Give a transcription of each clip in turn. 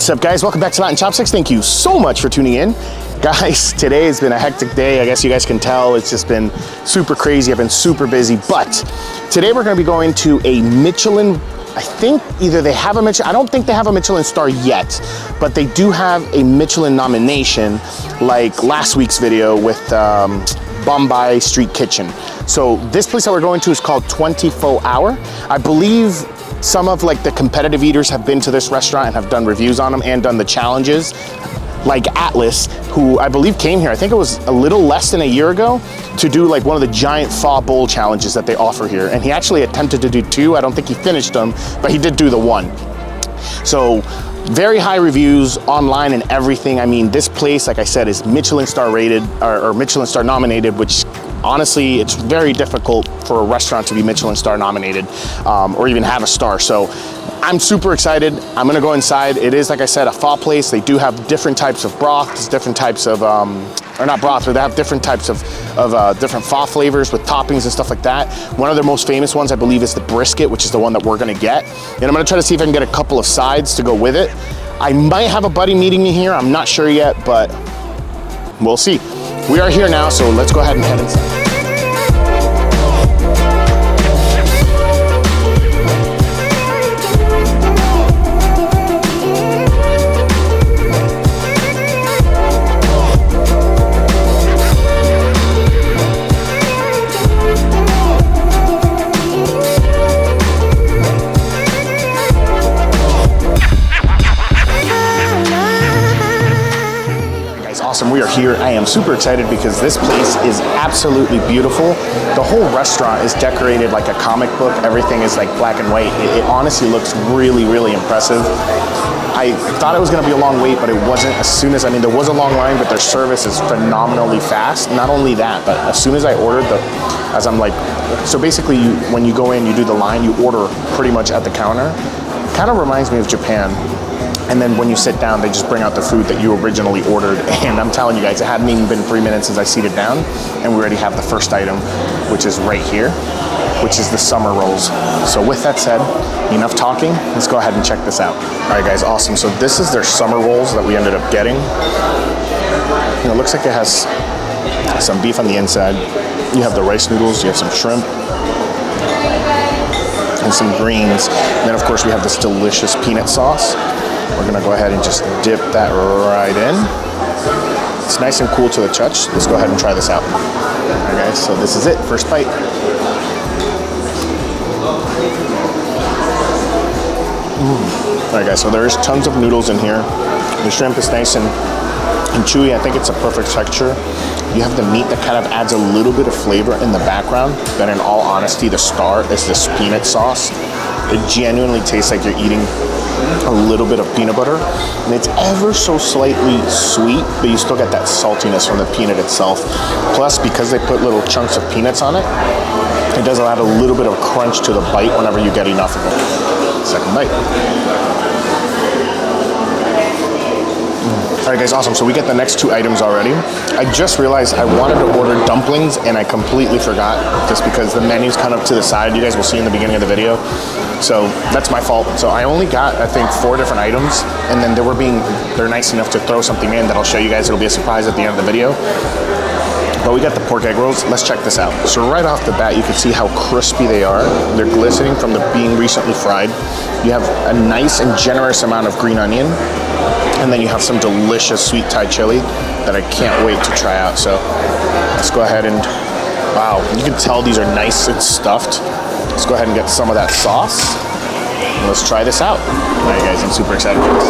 What's up, guys? Welcome back to Latin Chopsticks. Thank you so much for tuning in. Guys, today has been a hectic day. I guess you guys can tell it's just been super crazy. I've been super busy, but today we're gonna be going to a Michelin, I think either they have a Michelin, I don't think they have a Michelin star yet, but they do have a Michelin nomination like last week's video with Bombay Street Kitchen. So this place that we're going to is called Pho Hour. I believe some of like the competitive eaters have been to this restaurant and have done reviews on them and done the challenges. Like Atlas, who I believe came here, I think it was a little less than a year ago, to do like one of the giant pho bowl challenges that they offer here. And he actually attempted to do two. I don't think he finished them, but he did do the one. So very high reviews online and everything. I mean, this place, like I said, is Michelin star rated or Michelin star nominated, which honestly, it's very difficult for a restaurant to be Michelin star nominated or even have a star. So I'm super excited. I'm gonna go inside. It is, like I said, a pho place. They do have different types of broths, different types of, or not broth, but they have different types of different pho flavors with toppings and stuff like that. One of their most famous ones, I believe, is the brisket, which is the one that we're gonna get. And I'm gonna try to see if I can get a couple of sides to go with it. I might have a buddy meeting me here. I'm not sure yet, but we'll see. We are here now, so let's go ahead and head inside. We are here. I am super excited because this place is absolutely beautiful. The whole restaurant is decorated like a comic book. Everything is like black and white. It honestly looks really, really impressive. I thought it was going to be a long wait, but it wasn't. As soon as, I mean, there was a long line, but their service is phenomenally fast. Not only that, but as soon as I ordered as I'm like, so basically when you go in, you do the line, you order pretty much at the counter. Kind of reminds me of Japan. And then when you sit down, they just bring out the food that you originally ordered. And I'm telling you guys, it hadn't even been 3 minutes since I seated down, and we already have the first item, which is right here, which is the summer rolls. So with that said, enough talking, let's go ahead and check this out. All right, guys, awesome. So this is their summer rolls that we ended up getting. You know, it looks like it has some beef on the inside. You have the rice noodles, you have some shrimp, and some greens. And then, of course, we have this delicious peanut sauce. We're gonna go ahead and just dip that right in. It's nice and cool to the touch. Let's go ahead and try this out. All right, guys, so this is it, first bite. All right, guys, so there's tons of noodles in here. The shrimp is nice and chewy. I think it's a perfect texture. You have the meat that kind of adds a little bit of flavor in the background. But in all honesty, the star is this peanut sauce. It genuinely tastes like you're eating a little bit of peanut butter, and it's ever so slightly sweet, but you still get that saltiness from the peanut itself. Plus, because they put little chunks of peanuts on it, it does add a little bit of crunch to the bite whenever you get enough of it. Second bite. All right, guys, awesome. So we get the next two items already. I just realized I wanted to order dumplings, and I completely forgot, just because the menu's kind of to the side. You guys will see in the beginning of the video. So that's my fault. So I only got, I think, 4 different items, and then they're nice enough to throw something in that I'll show you guys. It'll be a surprise at the end of the video. But we got the pork egg rolls. Let's check this out. So right off the bat, you can see how crispy they are. They're glistening from being recently fried. You have a nice and generous amount of green onion, and then you have some delicious sweet Thai chili that I can't wait to try out. So let's go ahead and, wow, you can tell these are nice and stuffed. Let's go ahead and get some of that sauce. And let's try this out. All right, guys, I'm super excited for this.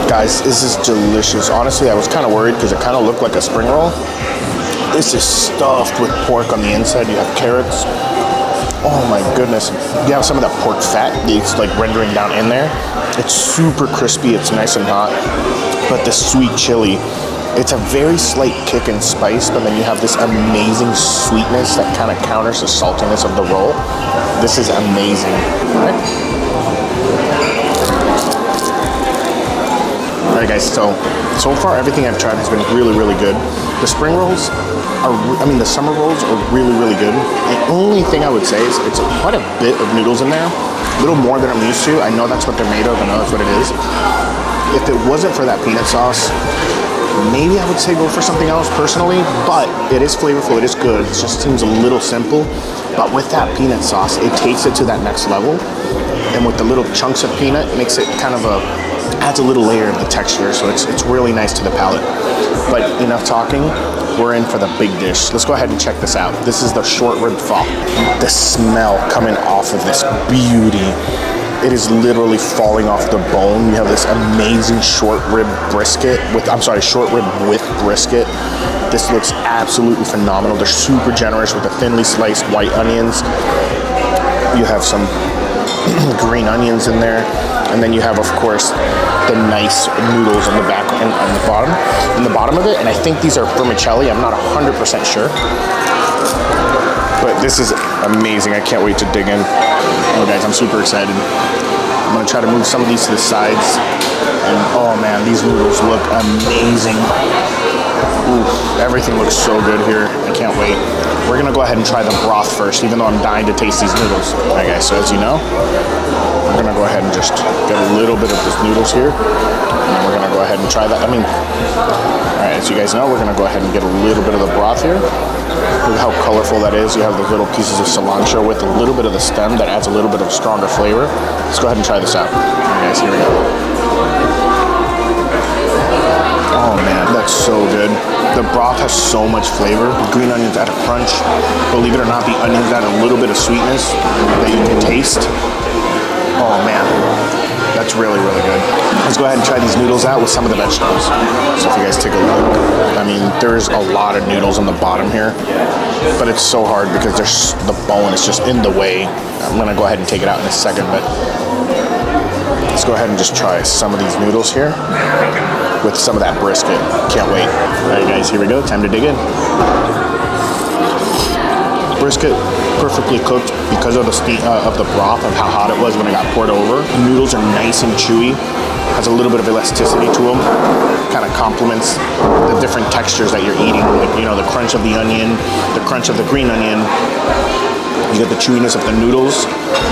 Guys, this is delicious. Honestly, I was kind of worried because it kind of looked like a spring roll. This is stuffed with pork on the inside. You have carrots. Oh my goodness. You have some of that pork fat that's like rendering down in there. It's super crispy. It's nice and hot. But the sweet chili, it's a very slight kick and spice, but then you have this amazing sweetness that kind of counters the saltiness of the roll. This is amazing. All right. All right, guys, so far everything I've tried has been really, really good. The spring rolls the summer rolls are really, really good. The only thing I would say is it's quite a bit of noodles in there, a little more than I'm used to. I know that's what they're made of, I know that's what it is. If it wasn't for that peanut sauce, maybe I would say go for something else personally, but it is flavorful, it is good. It just seems a little simple, but with that peanut sauce, it takes it to that next level. And with the little chunks of peanut, it makes it kind of adds a little layer of the texture, so it's really nice to the palate. But enough talking, we're in for the big dish. Let's go ahead and check this out. This is the short rib pho. The smell coming off of this beauty. It is literally falling off the bone. You have this amazing short rib short rib with brisket. This looks absolutely phenomenal. They're super generous with the thinly sliced white onions. You have some green onions in there. And then you have, of course, the nice noodles on the back and on the bottom of it. And I think these are vermicelli. I'm not 100% sure. But this is amazing. I can't wait to dig in. Oh, guys, I'm super excited. I'm gonna try to move some of these to the sides. And oh man, these noodles look amazing. Ooh, everything looks so good here. I can't wait. We're gonna go ahead and try the broth first, even though I'm dying to taste these noodles. All right, guys, so as you know, we're gonna go ahead and just get a little bit of these noodles here. And we're gonna go ahead and try that. All right, as you guys know, we're gonna go ahead and get a little bit of the broth here. Look how colorful that is. You have the little pieces of cilantro with a little bit of the stem that adds a little bit of stronger flavor. Let's go ahead and try this out. All right, guys, here we go. Oh man, that's so good. The broth has so much flavor. The green onions add a crunch. Believe it or not, the onions add a little bit of sweetness that you can taste. Oh man, that's really, really good. Let's go ahead and try these noodles out with some of the vegetables. So if you guys take a look, I mean, there's a lot of noodles on the bottom here, but it's so hard because the bone is just in the way. I'm gonna go ahead and take it out in a second, but let's go ahead and just try some of these noodles here with some of that brisket. Can't wait. All right, guys, here we go. Time to dig in. Brisket perfectly cooked because of the steam of the broth, of how hot it was when it got poured over. The noodles are nice and chewy. Has a little bit of elasticity to them. Kind of complements the different textures that you're eating. Like, you know, the crunch of the onion, the crunch of the green onion. You get the chewiness of the noodles,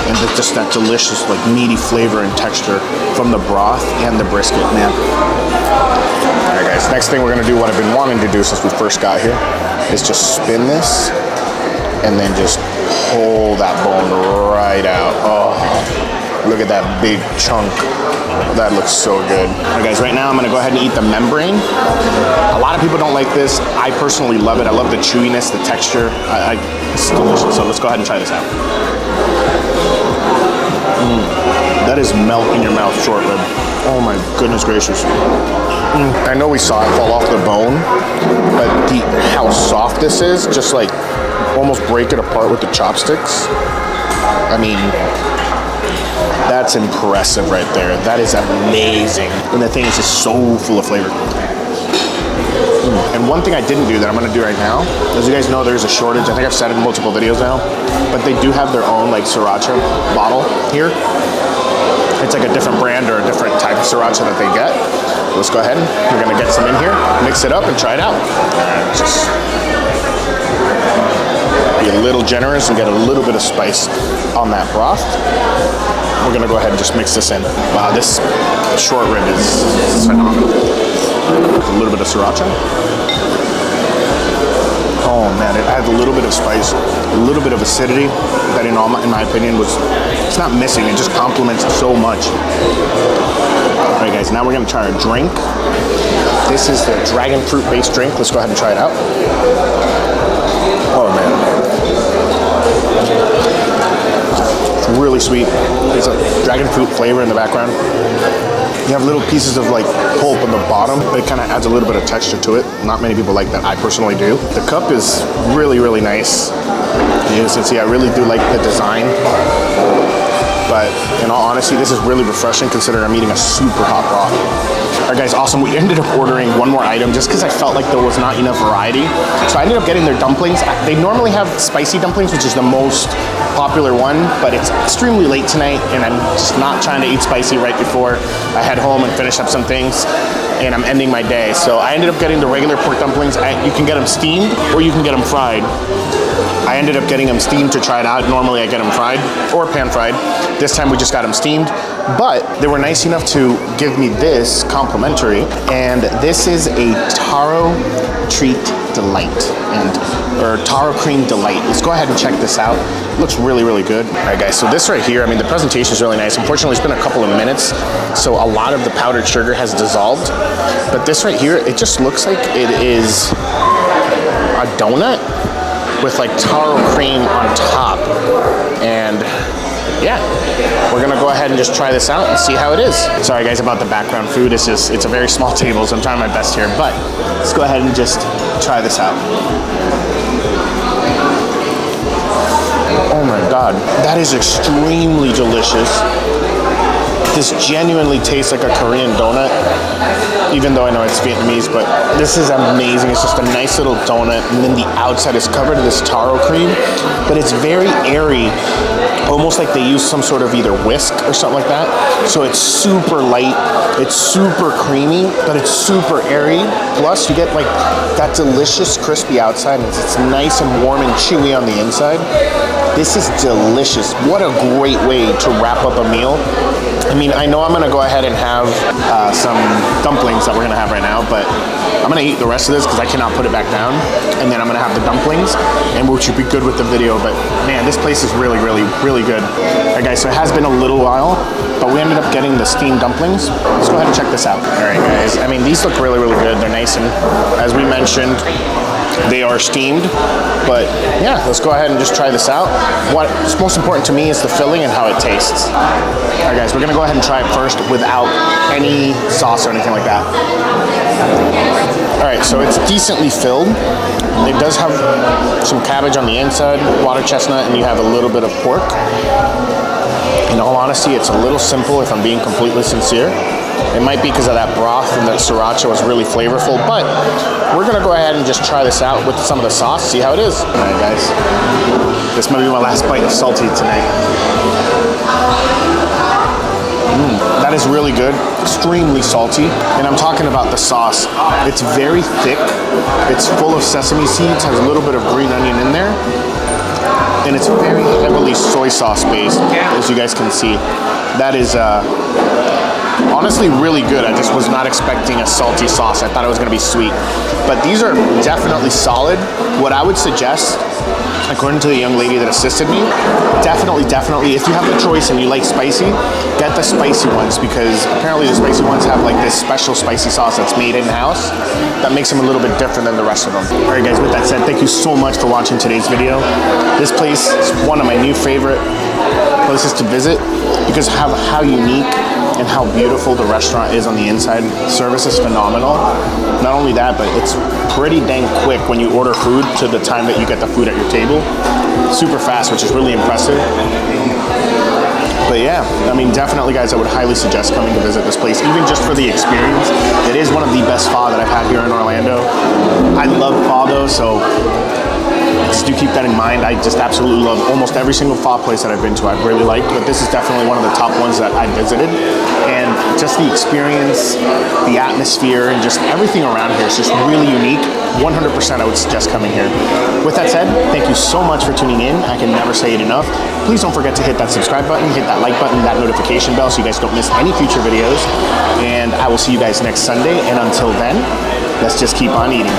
and just that delicious, like, meaty flavor and texture from the broth and the brisket, man. All right, guys, next thing we're gonna do, what I've been wanting to do since we first got here, is just spin this and then just pull that bone right out. Oh, look at that big chunk. That looks so good. All right, guys, right now I'm gonna go ahead and eat the membrane. A lot of people don't like this. I personally love it. I love the chewiness, the texture. It's delicious, so let's go ahead and try this out. That is melt in your mouth short rib. Oh my goodness gracious. I know we saw it fall off the bone, but how soft this is, just like almost break it apart with the chopsticks. I mean, that's impressive right there. That is amazing. And the thing is just so full of flavor. And one thing I didn't do that I'm gonna do right now, as you guys know, there's a shortage. I think I've said it in multiple videos now, but they do have their own like sriracha bottle here. It's like a different brand or a different type of sriracha that they get. Let's go ahead. We're gonna get some in here, mix it up and try it out. Just be a little generous and get a little bit of spice on that broth. We're gonna go ahead and just mix this in. Wow, this short rib is phenomenal. A little bit of sriracha. Oh man, it adds a little bit of spice, a little bit of acidity that in my opinion it's not missing, it just complements so much. All right guys, now we're gonna try our drink. This is the dragon fruit based drink. Let's go ahead and try it out. Oh man. It's really sweet. There's a dragon fruit flavor in the background. You have little pieces of like pulp on the bottom. It kind of adds a little bit of texture to it. Not many people like that. I personally do. The cup is really, really nice. You can see I really do like the design. But in all honesty, this is really refreshing considering I'm eating a super hot broth. All right guys, awesome. We ended up ordering one more item just because I felt like there was not enough variety. So I ended up getting their dumplings. They normally have spicy dumplings, which is the most popular one, but it's extremely late tonight, and I'm just not trying to eat spicy right before I head home and finish up some things, and I'm ending my day. So I ended up getting the regular pork dumplings. You can get them steamed, or you can get them fried. I ended up getting them steamed to try it out. Normally I get them fried or pan fried. This time we just got them steamed, but they were nice enough to give me this complimentary, and this is a Taro treat delight, or Taro cream delight. Let's go ahead and check this out. It looks really, really good. All right, guys, so this right here, I mean, the presentation is really nice. Unfortunately, it's been a couple of minutes, so a lot of the powdered sugar has dissolved, but this right here, it just looks like it is a donut with like taro cream on top. And yeah, we're gonna go ahead and just try this out and see how it is. Sorry guys about the background food. It's a very small table, so I'm trying my best here, but let's go ahead and just try this out. Oh my God, that is extremely delicious. This genuinely tastes like a Korean donut, even though I know it's Vietnamese, but this is amazing. It's just a nice little donut, and then the outside is covered in this taro cream, but it's very airy, almost like they use some sort of either whisk or something like that. So it's super light, it's super creamy, but it's super airy. Plus you get like that delicious crispy outside, and it's nice and warm and chewy on the inside. This is delicious. What a great way to wrap up a meal. I mean, I know I'm gonna go ahead and have some dumplings that we're gonna have right now, but I'm gonna eat the rest of this because I cannot put it back down. And then I'm gonna have the dumplings, and which should be good with the video. But man, this place is really, really, really good. All right, guys, so it has been a little while, but we ended up getting the steamed dumplings. Let's go ahead and check this out. All right, guys, I mean, these look really, really good. They're nice, and as we mentioned, they are steamed, but yeah, let's go ahead and just try this out. What's most important to me is the filling and how it tastes. All right, guys, we're gonna go ahead and try it first without any sauce or anything like that. All right, so it's decently filled. It does have some cabbage on the inside, water chestnut, and you have a little bit of pork. In all honesty, it's a little simple if I'm being completely sincere. It might be because of that broth and that sriracha was really flavorful, but we're gonna go ahead and just try this out with some of the sauce, see how it is. All right, guys, this might be my last bite of salty tonight. That is really good, extremely salty. And I'm talking about the sauce. It's very thick, it's full of sesame seeds, has a little bit of green onion in there, and it's very heavily soy sauce based, as you guys can see. That is honestly really good. I just was not expecting a salty sauce. I thought it was gonna be sweet. But these are definitely solid. What I would suggest, according to the young lady that assisted me, definitely, if you have the choice and you like spicy, get the spicy ones, because apparently the spicy ones have like this special spicy sauce that's made in-house that makes them a little bit different than the rest of them. All right, guys, with that said, thank you so much for watching today's video. This place is one of my new favorite places to visit because of how unique and how beautiful the restaurant is on the inside. Service is phenomenal. Not only that, but it's pretty dang quick when you order food to the time that you get the food at your table. Super fast, which is really impressive. But yeah, I mean, definitely, guys, I would highly suggest coming to visit this place, even just for the experience. It is one of the best pho that I've had here in Orlando. I love pho though, so just do keep that in mind. I just absolutely love almost every single pho place that I've been to. I've really liked, but this is definitely one of the top ones that I visited. And just the experience, the atmosphere, and just everything around here is just really unique. 100% I would suggest coming here. With that said, thank you so much for tuning in. I can never say it enough. Please don't forget to hit that subscribe button, hit that like button, that notification bell so you guys don't miss any future videos. And I will see you guys next Sunday. And until then, let's just keep on eating.